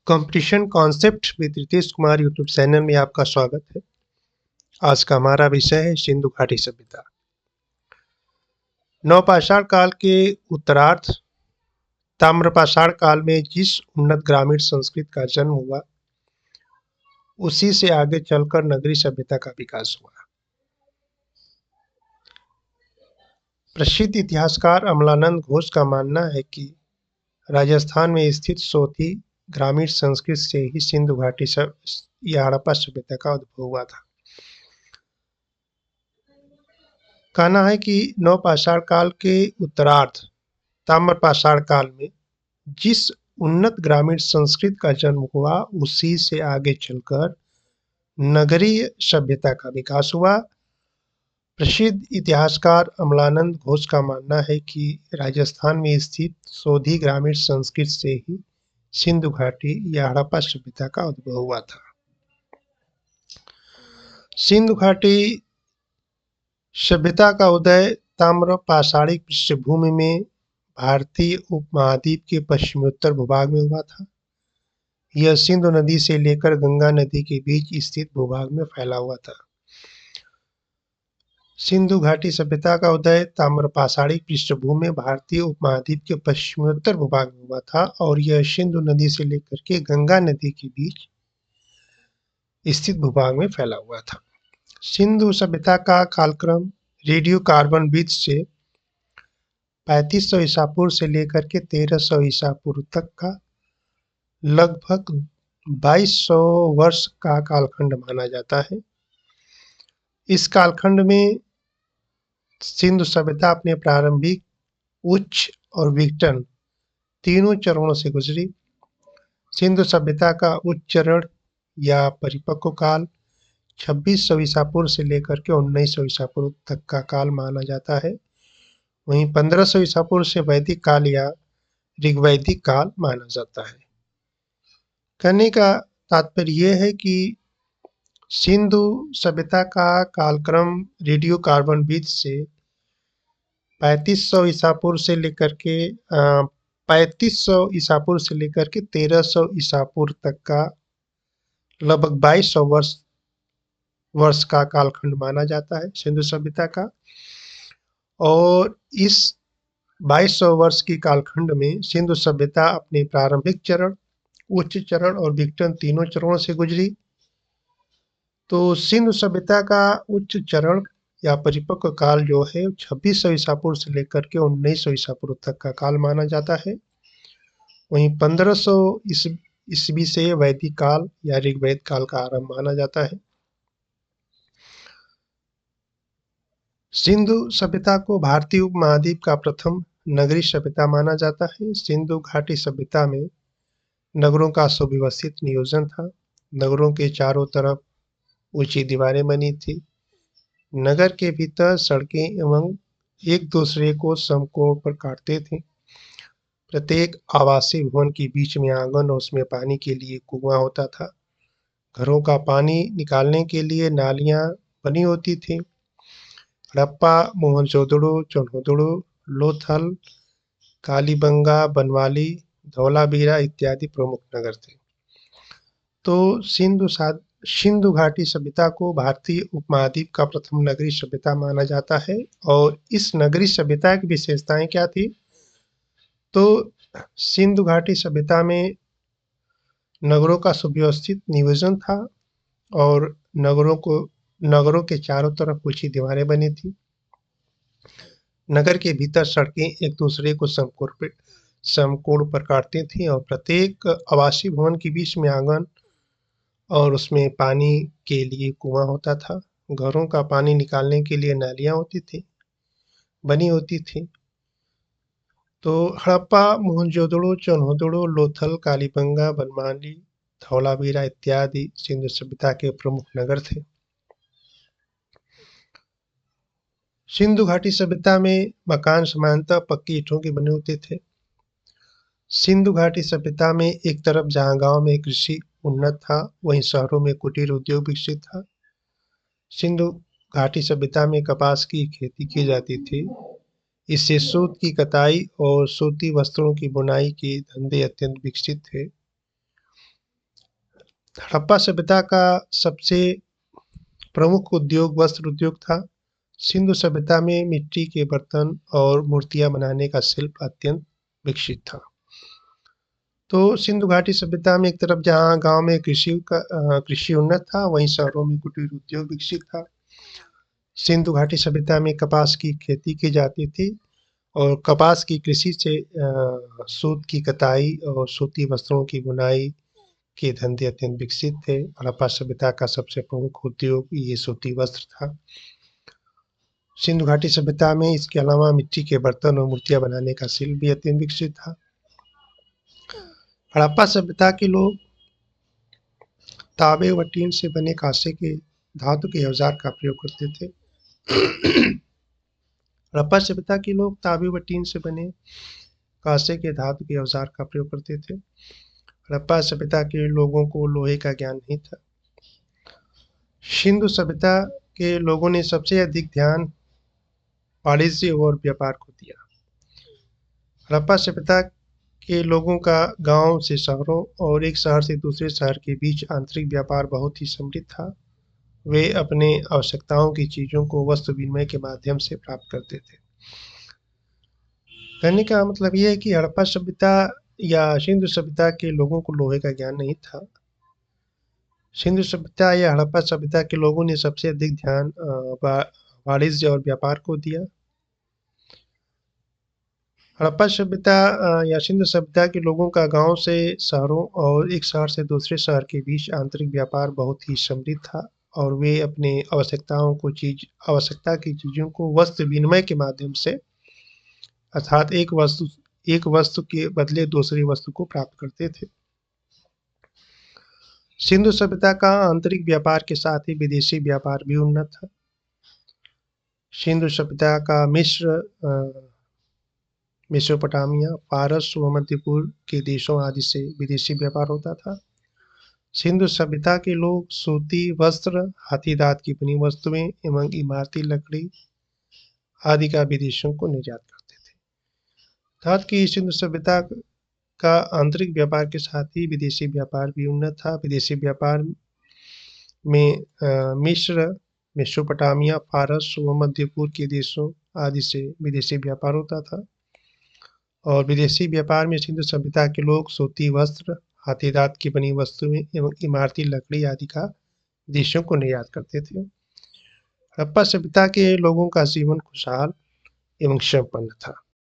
Competition concept with Ritesh Kumar YouTube channel में आपका स्वागत है। आज का हमारा विषय है सिंधु घाटी सभ्यता। नवपाषाण काल के उत्तरार्ध ताम्रपाषाण काल में जिस उन्नत ग्रामीण संस्कृति का जन्म हुआ, उसी से आगे चलकर नगरीय सभ्यता का विकास हुआ। प्रसिद्ध इतिहासकार अमलानंद घोष का मानना है कि राजस्थान में स्थित सोती ग्रामीण संस्कृति से ही सिंधु घाटी या हड़प्पा सभ्यता का उद्भव हुआ था। कहना है कि नवपाषाण काल के उत्तरार्ध ताम्रपाषाण काल में जिस उन्नत ग्रामीण संस्कृति का जन्म हुआ, उसी से आगे चलकर नगरीय सभ्यता का विकास हुआ। प्रसिद्ध इतिहासकार अमलानंद घोष का मानना है कि राजस्थान में स्थित सोधी ग्रामीण संस्कृति से ही सिंधु घाटी या हड़प्पा सभ्यता का उद्भव हुआ था। सिंधु घाटी सभ्यता का उदय ताम्रपाषाणिक पृष्ठभूमि में भारतीय उपमहाद्वीप के पश्चिमोत्तर भूभाग में हुआ था। यह सिंधु नदी से लेकर गंगा नदी के बीच स्थित भूभाग में फैला हुआ था। सिंधु घाटी सभ्यता का उदय ताम्रपाषाणिक पृष्ठभूमि में भारतीय उपमहाद्वीप के पश्चिमोत्तर भूभाग में हुआ था और यह सिंधु नदी से लेकर के गंगा नदी के बीच स्थित भूभाग में फैला हुआ था। सिंधु सभ्यता का कालक्रम रेडियो कार्बन बीज से 3500 ईसा पूर्व से लेकर के 1300 ईसा पूर्व तक का लगभग 2200 वर्ष का कालखंड माना जाता है। इस कालखंड में सिंधु सभ्यता अपने प्रारंभिक, उच्च और विघटन तीनों चरणों से गुजरी। सिंधु सभ्यता का उच्च चरण या परिपक्व काल 2600 ईसा पूर्व से लेकर के 1900 ईसा पूर्व तक का काल माना जाता है। वहीं 1500 ईसा पूर्व से वैदिक काल या ऋग्वैदिक काल माना जाता है। कहने का तात्पर्य यह है कि सिंधु सभ्यता का कालक्रम रेडियो कार्बन बीज से 3500 ईसा पूर्व से लेकर के 3500 ईसा पूर्व से लेकर के 1300 ईसा पूर्व तक का लगभग 2200 वर्ष का कालखंड माना जाता है सिंधु सभ्यता का। और इस 2200 वर्ष की कालखंड में सिंधु सभ्यता अपने प्रारंभिक चरण, उच्च चरण और विघटन तीनों चरणों से गुजरी। तो सिंधु सभ्यता का उच्च चरण या परिपक्व काल जो है 2600 ईसा पूर्व से लेकर के 1900 ईसा पूर्व तक का काल माना जाता है। वहीं 1500 ईस्वी से वैदिक काल या ऋग्वेद काल का आरंभ माना जाता है। सिंधु सभ्यता को भारतीय उपमहाद्वीप का प्रथम नगरीय सभ्यता माना जाता है। सिंधु घाटी सभ्यता में नगरों का सुव्यवस्थित नियोजन था। नगरों के चारों तरफ ऊंची दीवारें बनी थी। नगर के भीतर सड़कें एवं एक दूसरे को समकोण पर काटते थे। प्रत्येक आवासीय भवन के बीच में आंगन और उसमें पानी के लिए कुआं होता था। घरों का पानी निकालने के लिए नालियां बनी होती थी। हड़प्पा, मोहनजोदड़ो, चौनहोदड़ो, लोथल, कालीबंगा, बनवाली, धौलावीरा इत्यादि प्रमुख नगर थे। तो सिंधु घाटी सभ्यता को भारतीय उपमहाद्वीप का प्रथम नगरीय सभ्यता माना जाता है। और इस नगरीय सभ्यता की विशेषताएं क्या थी? तो सिंधु घाटी सभ्यता में नगरों का सुव्यवस्थित नियोजन था और नगरों के चारों तरफ ऊंची दीवारें बनी थी। नगर के भीतर सड़कें एक दूसरे को समकोण पर काटती थी और प्रत्येक आवासीय भवन के बीच में आंगन और उसमें पानी के लिए कुआं होता था। घरों का पानी निकालने के लिए नालियां बनी होती थी। तो हड़प्पा, मोहनजोदड़ो, चौनहोदड़ो, लोथल, कालीबंगा, बनवाली, धौलावीरा इत्यादि सिंधु सभ्यता के प्रमुख नगर थे। सिंधु घाटी सभ्यता में मकान सामान्यतः पक्की ईंटों के बने होते थे। सिंधु घाटी सभ्यता में एक तरफ जहां गांव में कृषि उन्नत था, वहीं शहरों में कुटीर उद्योग विकसित था। सिंधु घाटी सभ्यता में कपास की खेती की जाती थी। इससे सूत की कताई और सूती वस्त्रों की बुनाई के धंधे अत्यंत विकसित थे। हड़प्पा सभ्यता का सबसे प्रमुख उद्योग वस्त्र उद्योग था। सिंधु सभ्यता में मिट्टी के बर्तन और मूर्तियां बनाने का शिल्प अत्यंत विकसित था। तो सिंधु घाटी सभ्यता में एक तरफ जहाँ गांव में कृषि उन्नत था, वहीं शहरों में कुटीर उद्योग विकसित था। सिंधु घाटी सभ्यता में कपास की खेती की जाती थी और कपास की कृषि से सूत की कताई और सूती वस्त्रों की बुनाई के धंधे अत्यंत विकसित थे। हड़प्पा सभ्यता का सबसे प्रमुख उद्योग ये सूती वस्त्र था। सिंधु घाटी सभ्यता में इसके अलावा मिट्टी के बर्तन और मूर्तियां बनाने का शिल्प भी अत्यंत विकसित था। हड़प्पा सभ्यता के लोग तांबे व टीन से बने कांसे के धातु के औजार का प्रयोग करते थे। हड़प्पा सभ्यता के लोग तांबे व टीन से बने कांसे के धातु के औजार का प्रयोग करते थे। हड़प्पा सभ्यता के लोगों को लोहे का ज्ञान नहीं था। सिंधु सभ्यता के लोगों ने सबसे अधिक ध्यान वाणिज्य और व्यापार को दिया। हड़प्पा सभ्यता के लोगों का गांव से शहरों और एक शहर से दूसरे शहर के बीच आंतरिक व्यापार बहुत ही समृद्ध था। वे अपने आवश्यकताओं की चीजों को वस्तु विनिमय के माध्यम से प्राप्त करते थे। कहने का मतलब यह है कि हड़प्पा सभ्यता या सिंधु सभ्यता के लोगों को लोहे का ज्ञान नहीं था। सिंधु सभ्यता या हड़प्पा सभ्यता के लोगों ने सबसे अधिक ध्यान वाणिज्य और व्यापार को दिया। हड़प्पा सभ्यता या सिंधु सभ्यता के लोगों का गांव से शहरों और एक शहर से दूसरे शहर के बीच आंतरिक व्यापार बहुत ही समृद्ध था और वे अपने आवश्यकता की चीजों को वस्तु विनिमय के माध्यम से अर्थात एक वस्तु के बदले दूसरी वस्तु को प्राप्त करते थे। सिंधु सभ्यता का आंतरिक व्यापार के साथ ही विदेशी व्यापार भी उन्नत था। सिंधु सभ्यता का मिस्र, मेसोपोटामिया, फारस व मध्य पूर्व के देशों आदि से विदेशी व्यापार होता था। सिंधु सभ्यता के लोग सूती वस्त्र, हाथी दांत की बनी वस्तुएं एवं इमारती लकड़ी आदि का विदेशों को निर्यात करते थे। अर्थात कि सिंधु सभ्यता का आंतरिक व्यापार के साथ ही विदेशी व्यापार भी उन्नत था। विदेशी व्यापार में मिस्र, मेसोपोटामिया, फारस व मध्य पूर्व के देशों आदि से विदेशी व्यापार होता था और विदेशी व्यापार में सिंधु सभ्यता के लोग सूती वस्त्र, हाथी दांत की बनी वस्तुएं एवं इमारती लकड़ी आदि का विदेशों को निर्यात करते थे। हड़प्पा सभ्यता के लोगों का जीवन खुशहाल एवं संपन्न था।